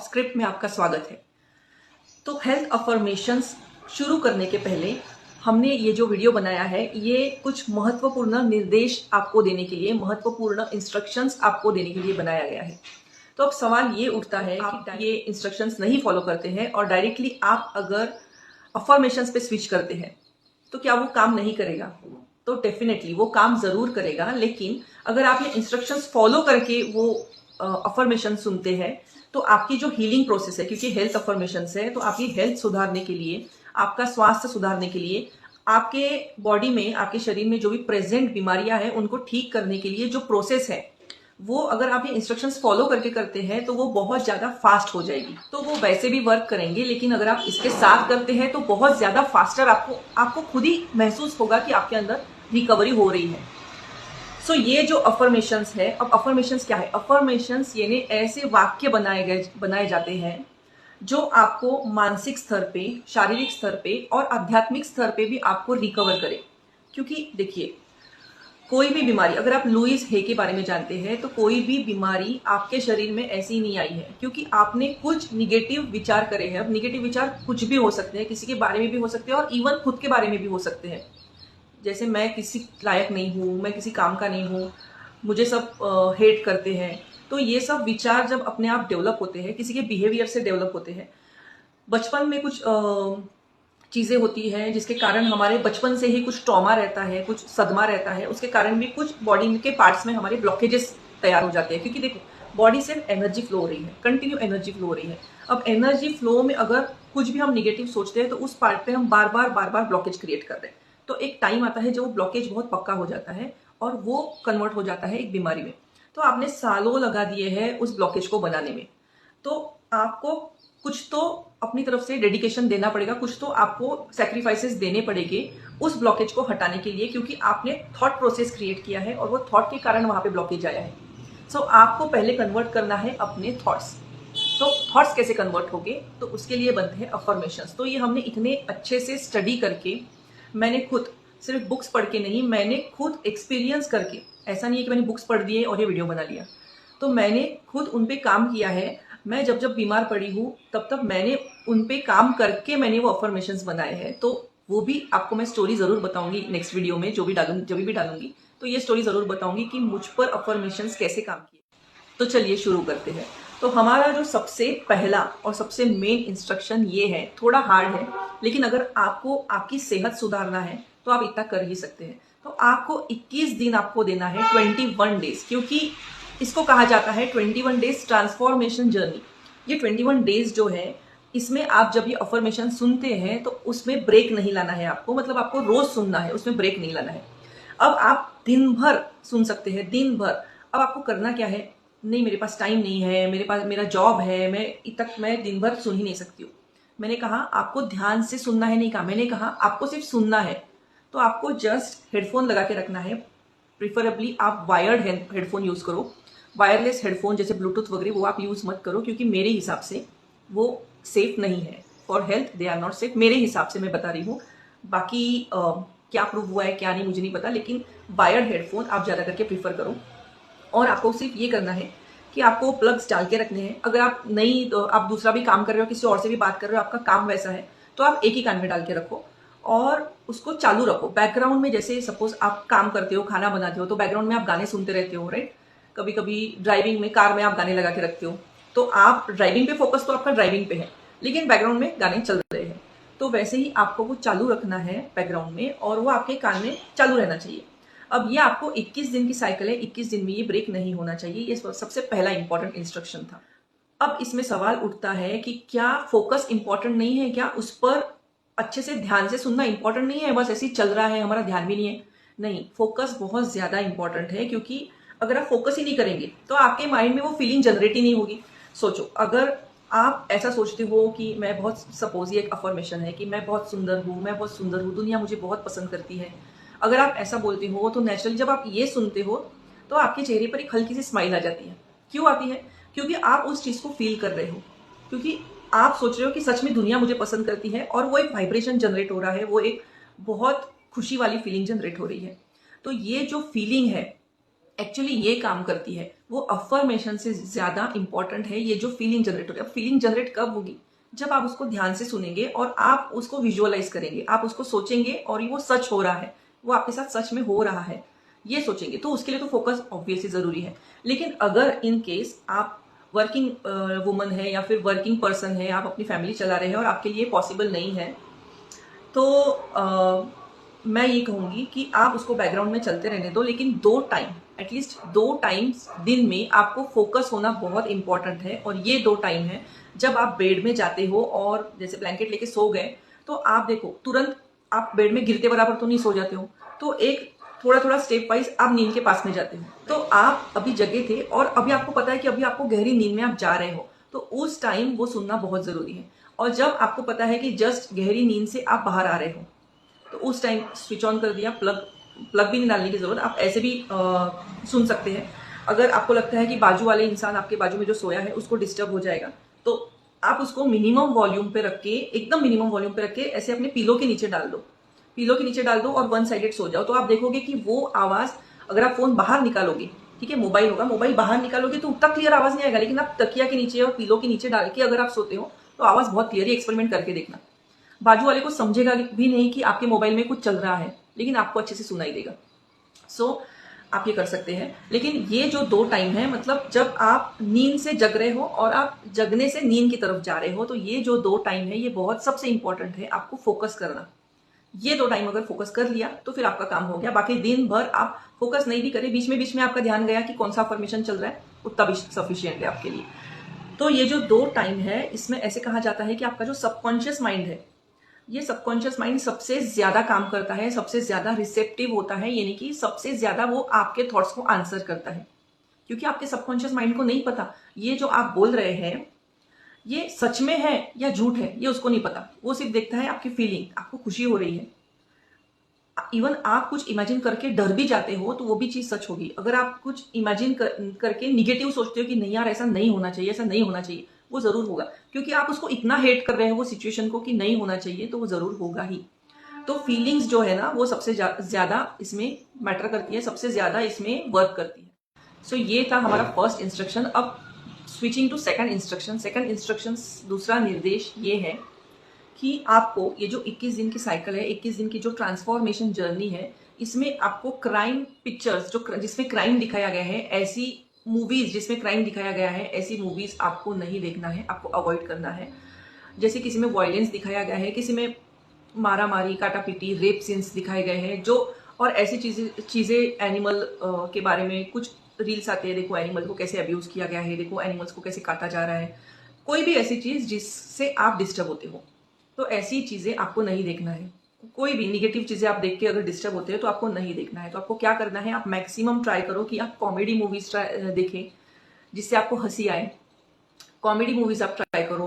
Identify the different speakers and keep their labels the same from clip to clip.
Speaker 1: Of script में आपका स्वागत है। तो हेल्थ अफर्मेशंस शुरू करने के पहले हमने ये जो वीडियो बनाया है ये कुछ महत्वपूर्ण निर्देश आपको देने के लिए, महत्वपूर्ण इंस्ट्रक्शंस आपको देने के लिए बनाया गया है। तो अब सवाल ये उठता है कि ये इंस्ट्रक्शंस नहीं फॉलो करते हैं और डायरेक्टली आप अगर अफर्मेशंस पे स्विच करते हैं तो क्या वो काम नहीं करेगा? तो डेफिनेटली वो काम जरूर करेगा, लेकिन अगर आप ये इंस्ट्रक्शंस फॉलो करके वो अफर्मेशन सुनते हैं तो आपकी जो हीलिंग प्रोसेस है, क्योंकि हेल्थ अफर्मेशंस है, तो आपकी हेल्थ सुधारने के लिए, आपका स्वास्थ्य सुधारने के लिए, आपके बॉडी में, आपके शरीर में जो भी प्रेजेंट बीमारियां हैं उनको ठीक करने के लिए जो प्रोसेस है वो अगर आप ये इंस्ट्रक्शंस फॉलो करके करते हैं तो वो बहुत ज्यादा फास्ट हो जाएगी। तो वो वैसे भी वर्क करेंगे, लेकिन अगर आप इसके साथ करते हैं तो बहुत ज्यादा फास्टर आपको खुद ही महसूस होगा कि आपके अंदर रिकवरी हो रही है। सो ये जो अफर्मेशंस है, अब अफर्मेशंस क्या है? अफर्मेशंस यानी ऐसे वाक्य बनाए जाते हैं जो आपको मानसिक स्तर पे, शारीरिक स्तर पे और आध्यात्मिक स्तर पे भी आपको रिकवर करे। क्योंकि देखिए, कोई भी बीमारी, अगर आप लुइस हे के बारे में जानते हैं तो कोई भी बीमारी आपके शरीर में ऐसी नहीं आई है क्योंकि आपने कुछ निगेटिव विचार करे हैं। अब निगेटिव विचार कुछ भी हो सकते हैं, किसी के बारे में भी हो सकते हैं और इवन खुद के बारे में भी हो सकते हैं। जैसे मैं किसी लायक नहीं हूँ, मैं किसी काम का नहीं हूँ, मुझे सब हेट करते हैं। तो ये सब विचार जब अपने आप डेवलप होते हैं, किसी के बिहेवियर से डेवलप होते हैं, बचपन में कुछ चीजें होती हैं जिसके कारण हमारे बचपन से ही कुछ ट्रॉमा रहता है, कुछ सदमा रहता है, उसके कारण भी कुछ बॉडी के पार्ट्स में हमारे ब्लॉकेजेस तैयार हो जाते हैं। क्योंकि देखो, बॉडी से एनर्जी फ्लो हो रही है, कंटिन्यू एनर्जी फ्लो हो रही है। अब एनर्जी फ्लो में अगर कुछ भी हम निगेटिव सोचते हैं तो उस पार्ट पे हम बार बार ब्लॉकेज क्रिएट कर रहे हैं। तो एक टाइम आता है जब वो ब्लॉकेज बहुत पक्का हो जाता है और वो कन्वर्ट हो जाता है एक बीमारी में। तो आपने सालों लगा दिए हैं उस ब्लॉकेज को बनाने में, तो आपको कुछ तो अपनी तरफ से डेडिकेशन देना पड़ेगा, कुछ तो आपको सैक्रिफाइसेस देने पड़ेंगे उस ब्लॉकेज को हटाने के लिए, क्योंकि आपने थॉट प्रोसेस क्रिएट किया है और वो थॉट के कारण वहां पे ब्लॉकेज आया है। सो आपको पहले कन्वर्ट करना है अपने थॉट्स। तो थॉट्स कैसे कन्वर्ट होंगे? तो उसके लिए बनते हैं अफर्मेशंस। तो ये हमने इतने अच्छे से स्टडी करके, मैंने खुद सिर्फ बुक्स पढ़ के नहीं, मैंने खुद एक्सपीरियंस करके, ऐसा नहीं है कि मैंने बुक्स पढ़ दिए और ये वीडियो बना लिया, तो मैंने खुद उन पे काम किया है। मैं जब बीमार पड़ी हूँ तब मैंने उन पे काम करके मैंने वो अफर्मेशंस बनाए हैं। तो वो भी आपको मैं स्टोरी जरूर बताऊंगी नेक्स्ट वीडियो में, जब भी डालूंगी तो ये स्टोरी जरूर बताऊंगी कि मुझ पर अफर्मेशंस कैसे काम किए। तो चलिए शुरू करते हैं। तो हमारा जो सबसे पहला और सबसे मेन इंस्ट्रक्शन ये है, थोड़ा हार्ड है, लेकिन अगर आपको आपकी सेहत सुधारना है तो आप इतना कर ही सकते हैं। तो आपको 21 दिन आपको देना है, 21 डेज, क्योंकि इसको कहा जाता है 21 डेज ट्रांसफॉर्मेशन जर्नी। ये 21 डेज जो है, इसमें आप जब ये अफर्मेशन सुनते हैं तो उसमें ब्रेक नहीं लाना है आपको, मतलब आपको रोज सुनना है, उसमें ब्रेक नहीं लाना है। अब आप दिन भर सुन सकते हैं, दिन भर। अब आपको करना क्या है? नहीं, मेरे पास टाइम नहीं है, मेरा जॉब है, मैं दिन भर सुन ही नहीं सकती हूँ। मैंने कहा आपको ध्यान से सुनना है नहीं कहा, मैंने कहा आपको सिर्फ सुनना है। तो आपको जस्ट हेडफोन लगा के रखना है, प्रिफरेबली आप वायर्ड हेडफोन यूज करो। वायरलेस हेडफोन जैसे ब्लूटूथ वगैरह वो आप यूज मत करो, क्योंकि मेरे हिसाब से वो सेफ नहीं है for health, they are not safe. मेरे हिसाब से मैं बता रही हूँ, बाकी क्या प्रूव हुआ है क्या नहीं मुझे नहीं पता, लेकिन वायर्ड हेडफोन आप ज्यादा करके प्रीफर करो। और आपको सिर्फ ये करना है कि आपको प्लग्स डाल के रखने हैं। अगर आप नहीं, तो आप दूसरा भी काम कर रहे हो, किसी और से भी बात कर रहे हो, आपका काम वैसा है, तो आप एक ही कान में डाल के रखो और उसको चालू रखो बैकग्राउंड में। जैसे सपोज आप काम करते हो, खाना बनाते हो, तो बैकग्राउंड में आप गाने सुनते रहते हो, राइट? कभी कभी ड्राइविंग में, कार में आप गाने लगा के रखते हो, तो आप ड्राइविंग पे फोकस तो आपका ड्राइविंग पे है, लेकिन बैकग्राउंड में गाने चल रहे हैं। तो वैसे ही आपको वो चालू रखना है बैकग्राउंड में और वो आपके कान में चालू रहना चाहिए। अब ये आपको 21 दिन की साइकिल है, 21 दिन में ये ब्रेक नहीं होना चाहिए। ये सबसे पहला इंपॉर्टेंट इंस्ट्रक्शन था। अब इसमें सवाल उठता है कि क्या फोकस इंपॉर्टेंट नहीं है? क्या उस पर अच्छे से ध्यान से सुनना इंपॉर्टेंट नहीं है? बस ऐसे ही चल रहा है, हमारा ध्यान भी नहीं है? नहीं, फोकस बहुत ज्यादा इंपॉर्टेंट है, क्योंकि अगर आप फोकस ही नहीं करेंगे तो आपके माइंड में वो फीलिंग जनरेट ही नहीं होगी। सोचो, अगर आप ऐसा सोचते हो कि मैं बहुत, सपोज ये एक अफर्मेशन है कि मैं बहुत सुंदर हूँ, मैं बहुत सुंदर हूँ, दुनिया मुझे बहुत पसंद करती है। अगर आप ऐसा बोलते हो तो नेचुरली जब आप ये सुनते हो तो आपके चेहरे पर एक हल्की सी स्माइल आ जाती है। क्यों आती है? क्योंकि आप उस चीज को फील कर रहे हो, क्योंकि आप सोच रहे हो कि सच में दुनिया मुझे पसंद करती है और वो एक वाइब्रेशन जनरेट हो रहा है, वो एक बहुत खुशी वाली फीलिंग जनरेट हो रही है। तो ये जो फीलिंग है एक्चुअली ये काम करती है, वो अफर्मेशन से ज्यादा इंपॉर्टेंट है ये जो फीलिंग जनरेट होती है। फीलिंग जनरेट कब होगी? जब आप उसको ध्यान से सुनेंगे और आप उसको विजुअलाइज करेंगे, आप उसको सोचेंगे और वो सच हो रहा है, वो आपके साथ सच में हो रहा है, ये सोचेंगे, तो उसके लिए तो फोकस ऑब्वियसली जरूरी है। लेकिन अगर इन केस आप वर्किंग वुमन है या फिर वर्किंग पर्सन है, आप अपनी फैमिली चला रहे हैं और आपके लिए पॉसिबल नहीं है, तो मैं ये कहूंगी कि आप उसको बैकग्राउंड में चलते रहने दो, लेकिन 2 टाइम, एटलीस्ट 2 टाइम्स दिन में आपको फोकस होना बहुत इंपॉर्टेंट है। और ये 2 टाइम है जब आप बेड में जाते हो और जैसे ब्लैंकेट लेके सो गए, तो आप देखो तुरंत आप बेड में गिरते बराबर तो नहीं सो जाते हो, तो एक थोड़ा थोड़ा स्टेप वाइज आप नींद के पास में जाते हो। तो आप अभी जगे थे और अभी आपको पता है कि अभी आपको गहरी नींद में आप जा रहे हो, तो उस टाइम वो सुनना बहुत जरूरी है। और जब आपको पता है कि जस्ट गहरी नींद से आप बाहर आ रहे हो, तो उस टाइम स्विच ऑन कर दिया, प्लग भी नहीं डालने की जरूरत, आप ऐसे भी सुन सकते हैं। अगर आपको लगता है कि बाजू वाले इंसान आपके बाजू में जो सोया है उसको डिस्टर्ब हो जाएगा, तो आप उसको मिनिमम वॉल्यूम पे रख के, एकदम मिनिमम वॉल्यूम पे रख के ऐसे अपने पिलो के नीचे डाल दो, पिलो के नीचे डाल दो और वन साइडेड सो जाओ। तो आप देखोगे कि वो आवाज, अगर आप फोन बाहर निकालोगे, ठीक है, मोबाइल होगा, मोबाइल बाहर निकालोगे तो उतना क्लियर आवाज नहीं आएगा, लेकिन आप तकिया के नीचे और पिलो के नीचे डाल के अगर आप सोते हो तो आवाज बहुत क्लियर है। एक्सपेरिमेंट करके देखना, बाजू वाले को समझेगा भी नहीं कि आपके मोबाइल में कुछ चल रहा है, लेकिन आपको अच्छे से सुनाई देगा। सो आप ये कर सकते हैं। लेकिन ये जो 2 टाइम है, मतलब जब आप नींद से जग रहे हो और आप जगने से नींद की तरफ जा रहे हो, तो ये जो 2 टाइम है ये बहुत सबसे इंपॉर्टेंट है आपको फोकस करना। ये 2 टाइम अगर फोकस कर लिया तो फिर आपका काम हो गया। बाकी दिन भर आप फोकस नहीं भी करें, बीच में आपका ध्यान गया कि कौन सा अफर्मेशन चल रहा है, उतना भी सफिशियंट है आपके लिए। तो ये जो 2 टाइम है, इसमें ऐसे कहा जाता है कि आपका जो सबकॉन्शियस माइंड है, ये सबकॉन्शियस माइंड सबसे ज्यादा काम करता है, सबसे ज्यादा रिसेप्टिव होता है, यानी कि सबसे ज्यादा वो आपके थॉट्स को आंसर करता है। क्योंकि आपके सबकॉन्शियस माइंड को नहीं पता ये जो आप बोल रहे हैं ये सच में है या झूठ है, ये उसको नहीं पता। वो सिर्फ देखता है आपकी फीलिंग, आपको खुशी हो रही है। इवन आप कुछ इमेजिन करके डर भी जाते हो तो वो भी चीज सच होगी। अगर आप कुछ इमेजिन करके निगेटिव सोचते हो कि नहीं यार ऐसा नहीं होना चाहिए, ऐसा नहीं होना चाहिए, वो जरूर होगा। क्योंकि आप उसको इतना हेट कर रहे हो वो सिचुएशन को कि नहीं होना चाहिए, तो वो जरूर होगा ही। तो फीलिंग्स जो है ना वो सबसे ज्यादा इसमें मैटर करती है, सबसे ज्यादा इसमें वर्क करती है। सो ये था हमारा फर्स्ट इंस्ट्रक्शन। अब switching to second instruction. Second instruction, दूसरा निर्देश ये है कि आपको ये जो 21 दिन की साइकिल है, 21 दिन की जो ट्रांसफॉर्मेशन जर्नी है, इसमें आपको क्राइम पिक्चर्स जो जिसमें क्राइम दिखाया गया है, ऐसी मूवीज जिसमें क्राइम दिखाया गया है, ऐसी मूवीज आपको नहीं देखना है, आपको अवॉइड करना है। जैसे किसी में वायलेंस दिखाया गया है, किसी में मारा मारी, काटा पीटी, रेप सीन्स दिखाए गए हैं, जो और ऐसी चीजें एनिमल के बारे में कुछ रील्स आते हैं, देखो एनिमल को कैसे अब्यूज किया गया है, देखो एनिमल्स को कैसे काटा जा रहा है, कोई भी ऐसी चीज जिससे आप डिस्टर्ब होते हो, तो ऐसी चीजें आपको नहीं देखना है। कोई भी निगेटिव चीजें आप देख के अगर डिस्टर्ब होते हो तो आपको नहीं देखना है। तो आपको क्या करना है, आप मैक्सिमम ट्राई करो कि आप कॉमेडी मूवीज देखें जिससे आपको हंसी आए। कॉमेडी मूवीज आप ट्राई करो,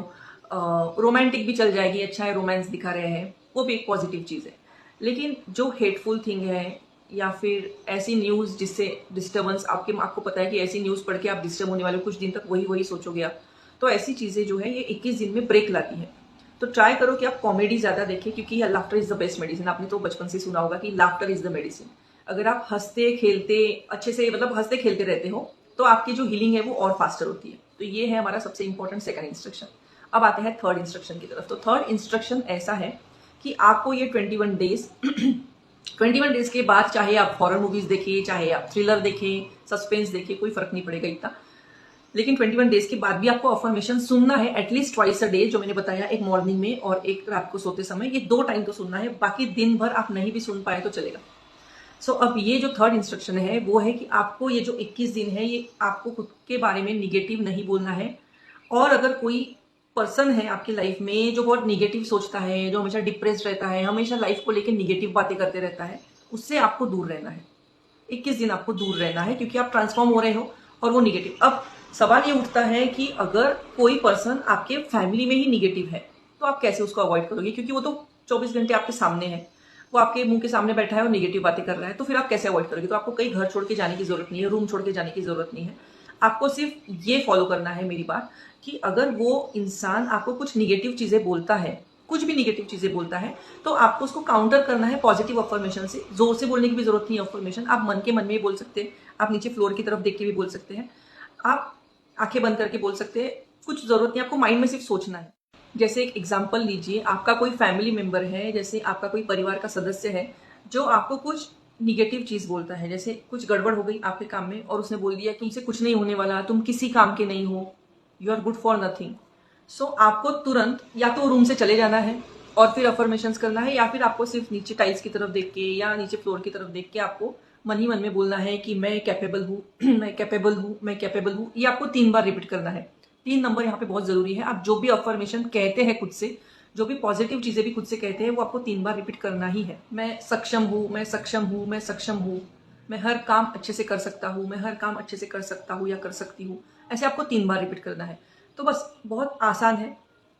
Speaker 1: रोमांटिक भी चल जाएगी, अच्छा है रोमांस दिखा रहे हैं, वो भी एक पॉजिटिव चीज है। लेकिन जो हेटफुल थिंग है या फिर ऐसी न्यूज जिससे डिस्टर्बेंस, आपको पता है कि ऐसी न्यूज पढ़ के आप डिस्टर्ब होने वाले, कुछ दिन तक वही सोचोगे आप, तो ऐसी चीजें जो है ये 21 दिन में ब्रेक लाती है। तो ट्राई करो कि आप कॉमेडी ज्यादा देखें, क्योंकि laughter is the best medicine. आपने तो बचपन से सुना होगा कि लाफ्टर इज द मेडिसिन। अगर आप हंसते खेलते अच्छे से, मतलब हंसते खेलते रहते हो, तो आपकी जो हीलिंग है वो और फास्टर होती है। तो ये है हमारा सबसे इंपॉर्टेंट सेकंड इंस्ट्रक्शन। अब आते हैं थर्ड इंस्ट्रक्शन की तरफ। तो थर्ड इंस्ट्रक्शन ऐसा है कि आपको ये 21 डेज 21 डेज के बाद चाहे आप हॉरर मूवीज देखिए, चाहे आप थ्रिलर देखें, सस्पेंस देखिए, कोई फर्क नहीं पड़ेगा इतना। लेकिन 21 डेज के बाद भी आपको अफर्मेशन सुनना है एटलीस्ट ट्वाइस अ डे, जो मैंने बताया, एक मॉर्निंग में और एक रात को सोते समय। ये 2 टाइम तो सुनना है, बाकी दिन भर आप नहीं भी सुन पाए तो चलेगा। सो अब ये जो थर्ड इंस्ट्रक्शन है वो है कि आपको ये जो 21 दिन है ये आपको खुद के बारे में निगेटिव नहीं बोलना है। और अगर कोई पर्सन है आपकी लाइफ में जो बहुत निगेटिव सोचता है, जो हमेशा डिप्रेस्ड रहता है, हमेशा लाइफ को लेकर निगेटिव बातें करते रहता है, उससे आपको दूर रहना है। 21 दिन आपको दूर रहना है, क्योंकि आप ट्रांसफॉर्म हो रहे हो और वो निगेटिव। अब सवाल ये उठता है कि अगर कोई पर्सन आपके फैमिली में ही निगेटिव है तो आप कैसे उसको अवॉइड करोगे, क्योंकि वो तो 24 घंटे आपके सामने है, वो आपके मुंह के सामने बैठा है और निगेटिव बातें कर रहा है, तो फिर आप कैसे अवॉइड करोगे। तो आपको कहीं घर छोड़ के जाने की जरूरत नहीं है, रूम छोड़ के जाने की जरूरत नहीं है। आपको सिर्फ ये फॉलो करना है मेरी बात, कि अगर वो इंसान आपको कुछ निगेटिव चीजें बोलता है कुछ भी निगेटिव चीजें बोलता है तो आपको उसको काउंटर करना है पॉजिटिव अफर्मेशन से। जोर से बोलने की भी जरूरत नहीं है अफर्मेशन, आप मन के मन में ही बोल सकते हैं, आप नीचे फ्लोर की तरफ देख के भी बोल सकते हैं, आप आंखें बंद करके बोल सकते हैं, कुछ जरूरत नहीं, आपको माइंड में सिर्फ सोचना है। जैसे एक एग्जाम्पल लीजिए, आपका कोई फैमिली मेंबर है, जैसे आपका कोई परिवार का सदस्य है जो आपको कुछ निगेटिव चीज बोलता है, जैसे कुछ गड़बड़ हो गई आपके काम में और उसने बोल दिया तुमसे कुछ नहीं होने वाला, तुम किसी काम के नहीं हो, you are good for nothing. So आपको तुरंत या तो रूम से चले जाना है और फिर अफर्मेशंस करना है, या फिर आपको सिर्फ नीचे टाइल्स की तरफ देख के या नीचे फ्लोर की तरफ देख के आपको मन ही मन में बोलना है कि मैं कैपेबल हूँ, मैं कैपेबल हूँ, मैं कैपेबल हूँ। ये आपको 3 बार रिपीट करना है। 3 नंबर यहाँ पे बहुत जरूरी है। आप जो भी अफर्मेशन कहते हैं खुद से, जो भी पॉजिटिव चीजें भी खुद से कहते हैं, वो आपको 3 बार रिपीट करना ही है। मैं सक्षम हूँ, मैं सक्षम हूँ, मैं सक्षम हूँ, मैं हर काम अच्छे से कर सकता हूँ, मैं हर काम अच्छे से कर सकता हूँ या कर सकती हूँ। ऐसे आपको 3 बार रिपीट करना है। तो बस बहुत आसान है,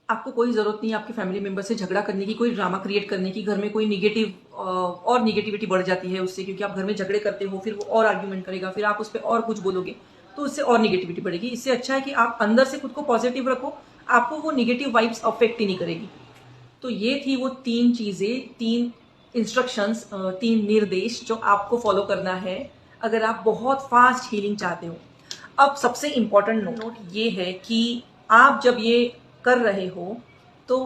Speaker 1: आपको कोई जरूरत नहीं है आपके फैमिली मेंबर से झगड़ा करने की, कोई ड्रामा क्रिएट करने की, घर में कोई निगेटिव और निगेटिविटी बढ़ जाती है उससे, क्योंकि आप घर में झगड़े करते हो, फिर वो और आर्ग्यूमेंट करेगा, फिर आप उस पर और कुछ बोलोगे तो उससे और निगेटिविटी बढ़ेगी। इससे अच्छा है कि आप अंदर से खुद को पॉजिटिव रखो, आपको वो निगेटिव वाइब्स अफेक्ट ही नहीं करेगी। तो ये थी वो 3 चीजें, 3 इंस्ट्रक्शंस, 3 निर्देश जो आपको फॉलो करना है अगर आप बहुत फास्ट हीलिंग चाहते हो। अब सबसे इंपॉर्टेंट नोट ये है कि आप जब ये कर रहे हो तो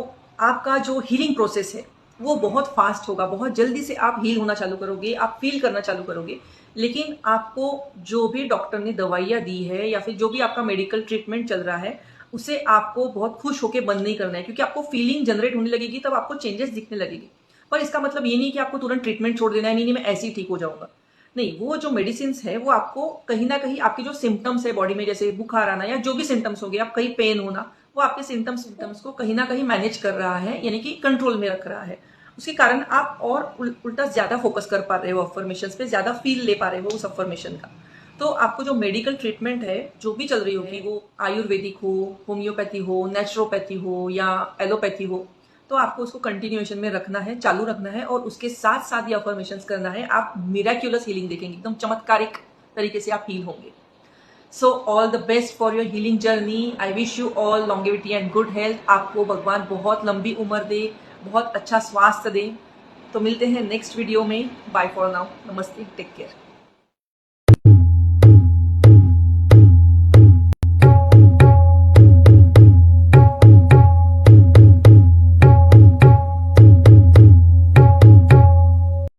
Speaker 1: आपका जो हीलिंग प्रोसेस है वो बहुत फास्ट होगा, बहुत जल्दी से आप हील होना चालू करोगे, आप फील करना चालू करोगे। लेकिन आपको जो भी डॉक्टर ने दवाइयाँ दी है या फिर जो भी आपका मेडिकल ट्रीटमेंट चल रहा है उसे आपको बहुत खुश होकर बंद नहीं करना है, क्योंकि आपको फीलिंग जनरेट होने लगेगी तब आपको चेंजेस दिखने लगेंगे। पर इसका मतलब ये नहीं कि आपको तुरंत ट्रीटमेंट छोड़ देना है, नहीं मैं ऐसे ही ठीक हो जाऊंगा। नहीं, वो जो मेडिसिन है वो आपको कहीं ना कहीं आपके जो सिम्टम्स है बॉडी में, जैसे बुखार आना या जो भी सिम्टम्स हो गए, आप कहीं पेन होना, वो आपके सिम्टम्स को कहीं ना कहीं मैनेज कर रहा है, यानी कि कंट्रोल में रख रहा है। उसके कारण आप और उल्टा ज्यादा फोकस कर पा रहे हो अफर्मेशन पे, ज्यादा फील ले पा रहे हो उस अफर्मेशन का। तो आपको जो मेडिकल ट्रीटमेंट है जो भी चल रही होगी, वो आयुर्वेदिक हो, होम्योपैथी हो, नेचुरोपैथी हो या एलोपैथी हो, तो आपको उसको कंटिन्यूएशन में रखना है, चालू रखना है और उसके साथ साथ ये अफर्मेशंस करना है। आप मिराक्युलस हीलिंग देखेंगे, एकदम चमत्कारिक तरीके से आप हील होंगे। So all the best for your healing journey. I wish you all longevity and good health. आपको भगवान बहुत लंबी उम्र दे, बहुत अच्छा स्वास्थ्य दे। तो मिलते हैं नेक्स्ट वीडियो में। बाय फॉर नाउ, नमस्ते, टेक केयर।